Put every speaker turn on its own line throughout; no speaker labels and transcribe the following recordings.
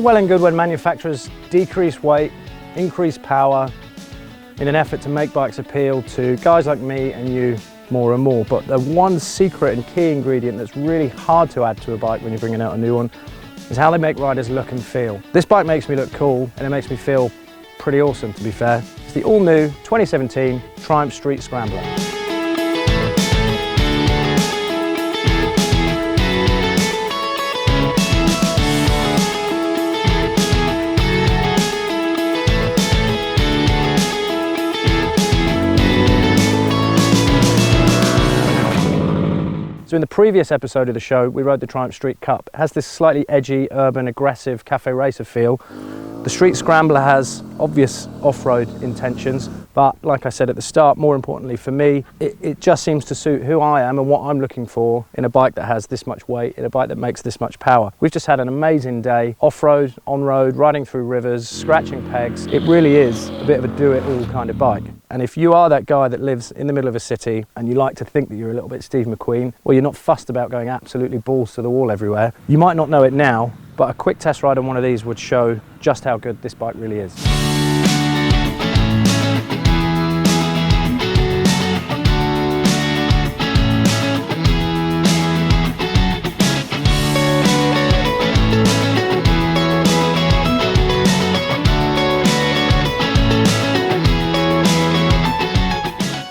well and good when manufacturers decrease weight, increase power in an effort to make bikes appeal to guys like me and you more and more. But the one secret and key ingredient that's really hard to add to a bike when you're bringing out a new one is how they make riders look and feel. This bike makes me look cool and it makes me feel pretty awesome, to be fair. It's the all-new 2017 Triumph Street Scrambler. So in the previous episode of the show, we rode the Triumph Street Cup. It has this slightly edgy, urban, aggressive cafe racer feel. The Street Scrambler has obvious off-road intentions, but like I said at the start, more importantly for me, it just seems to suit who I am and what I'm looking for in a bike that has this much weight, in a bike that makes this much power. We've just had an amazing day, off-road, on-road, riding through rivers, scratching pegs. It really is a bit of a do-it-all kind of bike. And if you are that guy that lives in the middle of a city and you like to think that you're a little bit Steve McQueen, or you're not fussed about going absolutely balls to the wall everywhere, you might not know it now, but a quick test ride on one of these would show just how good this bike really is.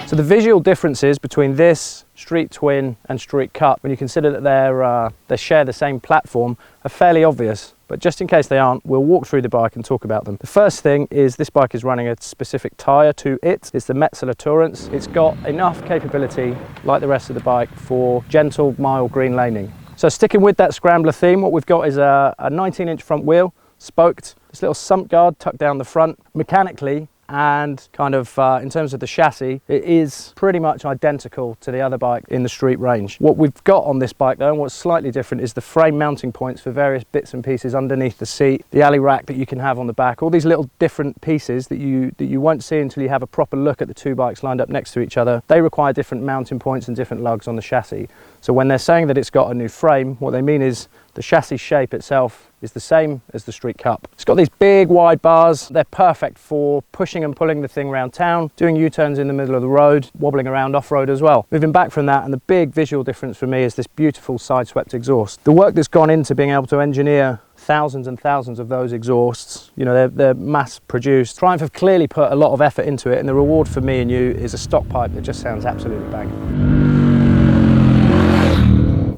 So the visual differences between this Street Twin and Street Cup, when you consider that they share the same platform, are fairly obvious. But just in case they aren't, we'll walk through the bike and talk about them. The first thing is this bike is running a specific tyre to it. It's the Metzeler Tourance. It's got enough capability, like the rest of the bike, for gentle, mild green laning. So sticking with that Scrambler theme, what we've got is a 19-inch front wheel, spoked, this little sump guard tucked down the front. Mechanically, and kind of in terms of the chassis, it is pretty much identical to the other bike in the street range. What we've got on this bike though, and what's slightly different, is the frame mounting points for various bits and pieces underneath the seat, the alley rack that you can have on the back, all these little different pieces that you won't see until you have a proper look at the two bikes lined up next to each other. They require different mounting points and different lugs on the chassis. So when they're saying that it's got a new frame, what they mean is the chassis shape itself is the same as the Street Cup. It's got these big wide bars. They're perfect for pushing and pulling the thing around town, doing U-turns in the middle of the road, wobbling around off-road as well. Moving back from that, and the big visual difference for me is this beautiful side-swept exhaust. The work that's gone into being able to engineer thousands and thousands of those exhausts, you know, they're mass produced. Triumph have clearly put a lot of effort into it, and the reward for me and you is a stock pipe that just sounds absolutely banging.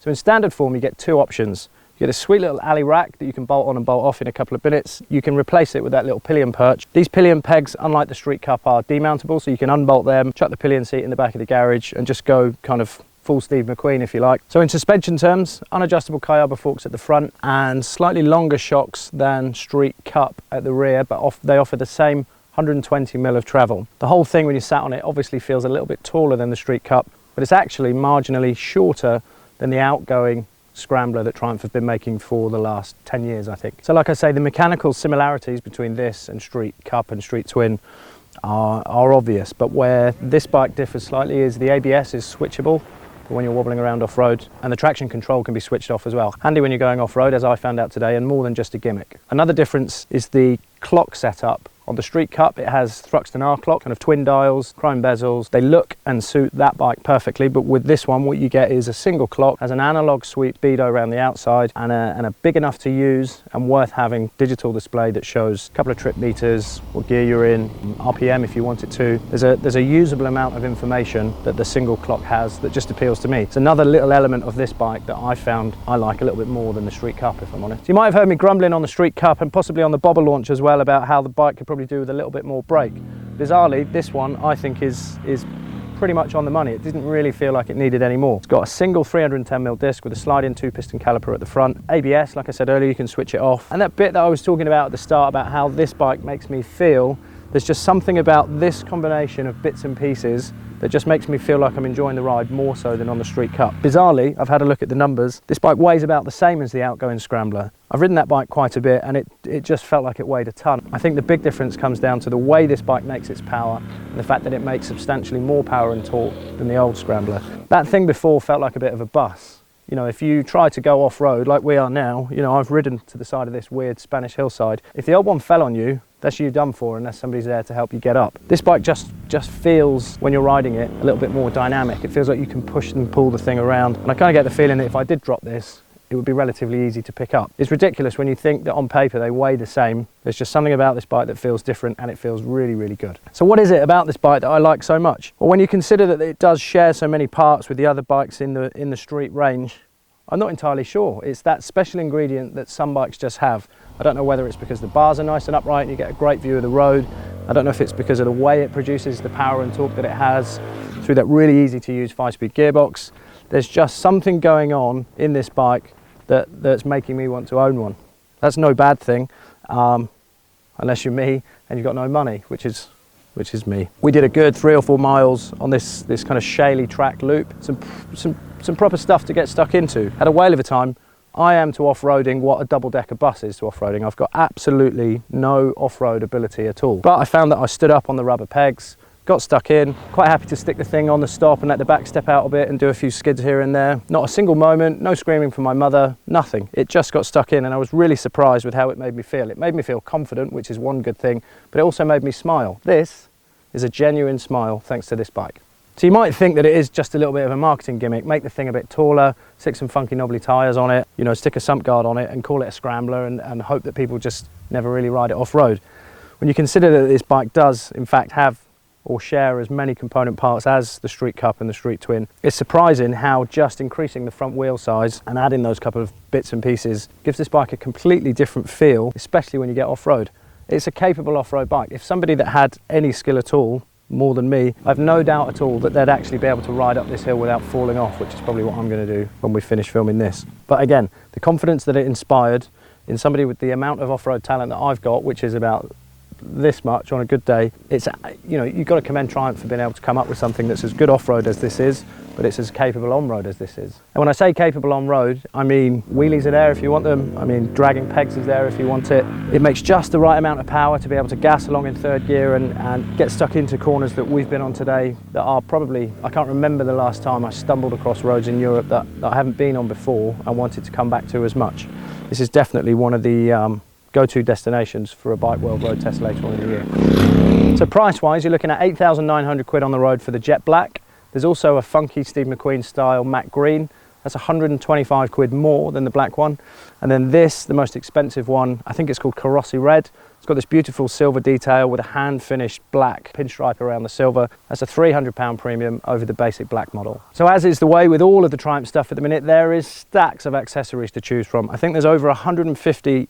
So in standard form, you get two options. You get a sweet little alley rack that you can bolt on and bolt off in a couple of minutes. You can replace it with that little pillion perch. These pillion pegs, unlike the Street Cup, are demountable, so you can unbolt them, chuck the pillion seat in the back of the garage and just go kind of full Steve McQueen if you like. So in suspension terms, unadjustable Kayaba forks at the front and slightly longer shocks than Street Cup at the rear, but they offer the same 120 mil of travel. The whole thing when you sat on it obviously feels a little bit taller than the Street Cup, but it's actually marginally shorter than the outgoing Scrambler that Triumph have been making for the last 10 years, I think. So like I say, the mechanical similarities between this and Street Cup and Street Twin are obvious, but where this bike differs slightly is the ABS is switchable for when you're wobbling around off-road, and the traction control can be switched off as well. Handy when you're going off-road, as I found out today, and more than just a gimmick. Another difference is the clock setup. On the Street Cup, it has Thruxton R-clock, kind of twin dials, chrome bezels. They look and suit that bike perfectly, but with this one, what you get is a single clock, has an analog sweep speedo around the outside, and a big enough to use and worth having digital display that shows a couple of trip meters, what gear you're in, RPM if you want it to. There's a usable amount of information that the single clock has that just appeals to me. It's another little element of this bike that I found I like a little bit more than the Street Cup, if I'm honest. So you might have heard me grumbling on the Street Cup and possibly on the bobber launch as well about how the bike could probably do with a little bit more brake. Bizarrely, this one I think is pretty much on the money. It didn't really feel like it needed any more. It's got a single 310mm disc with a slide-in 2-piston caliper at the front. ABS, like I said earlier, you can switch it off. And that bit that I was talking about at the start about how this bike makes me feel, there's just something about this combination of bits and pieces that just makes me feel like I'm enjoying the ride more so than on the Street Cup. Bizarrely, I've had a look at the numbers. This bike weighs about the same as the outgoing Scrambler. I've ridden that bike quite a bit and it just felt like it weighed a ton. I think the big difference comes down to the way this bike makes its power and the fact that it makes substantially more power and torque than the old Scrambler. That thing before felt like a bit of a bus. You know, if you try to go off-road like we are now, you know, I've ridden to the side of this weird Spanish hillside. If the old one fell on you, that's you done for unless somebody's there to help you get up. This bike just feels, when you're riding it, a little bit more dynamic. It feels like you can push and pull the thing around. And I kind of get the feeling that if I did drop this, it would be relatively easy to pick up. It's ridiculous when you think that on paper they weigh the same. There's just something about this bike that feels different, and it feels really, really good. So what is it about this bike that I like so much? Well, when you consider that it does share so many parts with the other bikes in the street range, I'm not entirely sure. It's that special ingredient that some bikes just have. I don't know whether it's because the bars are nice and upright and you get a great view of the road. I don't know if it's because of the way it produces the power and torque that it has through that really easy to use 5-speed gearbox. There's just something going on in this bike that's making me want to own one. That's no bad thing, unless you're me and you've got no money, which is me. We did a good 3 or 4 miles on this kind of shaly track loop. Some proper stuff to get stuck into. Had a whale of a time. I am to off-roading what a double-decker bus is to off-roading. I've got absolutely no off-road ability at all. But I found that I stood up on the rubber pegs, got stuck in, quite happy to stick the thing on the stop and let the back step out a bit and do a few skids here and there. Not a single moment, no screaming from my mother, nothing. It just got stuck in, and I was really surprised with how it made me feel. It made me feel confident, which is one good thing, but it also made me smile. This is a genuine smile thanks to this bike. So you might think that it is just a little bit of a marketing gimmick, make the thing a bit taller, stick some funky knobbly tyres on it, you know, stick a sump guard on it and call it a scrambler and hope that people just never really ride it off-road. When you consider that this bike does in fact have or share as many component parts as the Street Cup and the Street Twin, it's surprising how just increasing the front wheel size and adding those couple of bits and pieces gives this bike a completely different feel, especially when you get off-road. It's a capable off-road bike. If somebody that had any skill at all, more than me, I've no doubt at all that they'd actually be able to ride up this hill without falling off, which is probably what I'm going to do when we finish filming this. But again, the confidence that it inspired in somebody with the amount of off-road talent that I've got, which is about this much on a good day, it's, you know, you've got to commend Triumph for being able to come up with something that's as good off-road as this is, but it's as capable on-road as this is. And when I say capable on-road, I mean wheelies are there if you want them, I mean dragging pegs is there if you want it. It makes just the right amount of power to be able to gas along in third gear and get stuck into corners that we've been on today that are probably, I can't remember the last time I stumbled across roads in Europe that I haven't been on before and wanted to come back to as much. This is definitely one of the go-to destinations for a Bike World road test later on in the year. So price-wise, you're looking at 8,900 quid on the road for the jet black. There's also a funky Steve McQueen style matte green. That's 125 quid more than the black one. And then this, the most expensive one, I think it's called Carrossi Red. It's got this beautiful silver detail with a hand-finished black pinstripe around the silver. That's a £300 premium over the basic black model. So as is the way with all of the Triumph stuff at the minute, there is stacks of accessories to choose from. I think there's over 150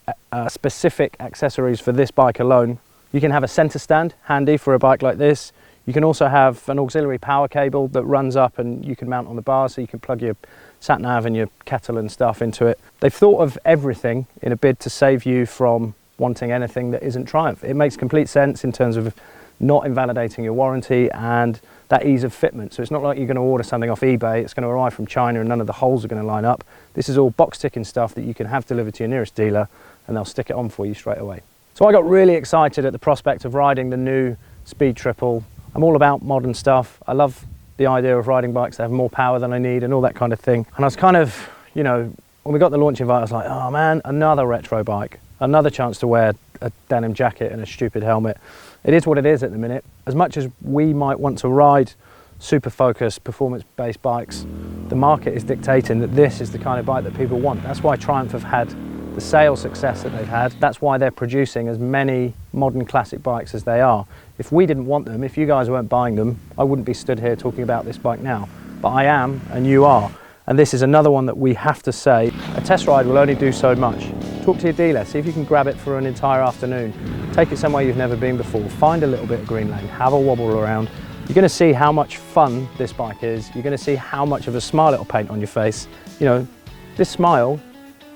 specific accessories for this bike alone. You can have a center stand, handy for a bike like this. You can also have an auxiliary power cable that runs up and you can mount on the bar, so you can plug your sat nav and your kettle and stuff into it. They've thought of everything in a bid to save you from wanting anything that isn't Triumph. It makes complete sense in terms of not invalidating your warranty and that ease of fitment. So it's not like you're going to order something off eBay, it's going to arrive from China and none of the holes are going to line up. This is all box ticking stuff that you can have delivered to your nearest dealer and they'll stick it on for you straight away. So I got really excited at the prospect of riding the new Speed Triple. I'm all about modern stuff. I love the idea of riding bikes that have more power than I need and all that kind of thing. And I was kind of, you know, when we got the launch invite, I was like, oh man, another retro bike. Another chance to wear a denim jacket and a stupid helmet. It is what it is at the minute. As much as we might want to ride super focused, performance-based bikes, the market is dictating that this is the kind of bike that people want. That's why Triumph have had the sales success that they've had. That's why they're producing as many modern classic bikes as they are. If we didn't want them, if you guys weren't buying them, I wouldn't be stood here talking about this bike now. But I am, and you are. And this is another one that we have to say, a test ride will only do so much. Talk to your dealer, see if you can grab it for an entire afternoon. Take it somewhere you've never been before, find a little bit of green lane, have a wobble around. You're going to see how much fun this bike is. You're going to see how much of a smile it'll paint on your face. You know, this smile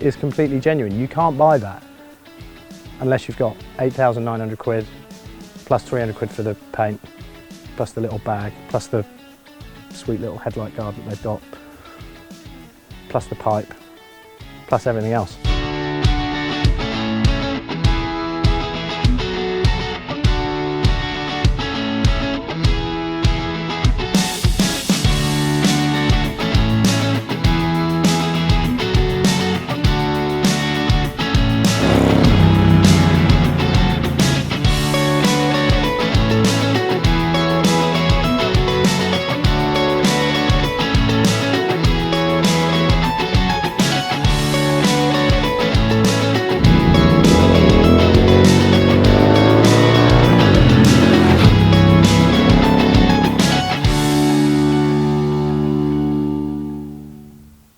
is completely genuine. You can't buy that unless you've got 8,900 quid, plus 300 quid for the paint, plus the little bag, plus the sweet little headlight guard that they've got, plus the pipe, plus everything else.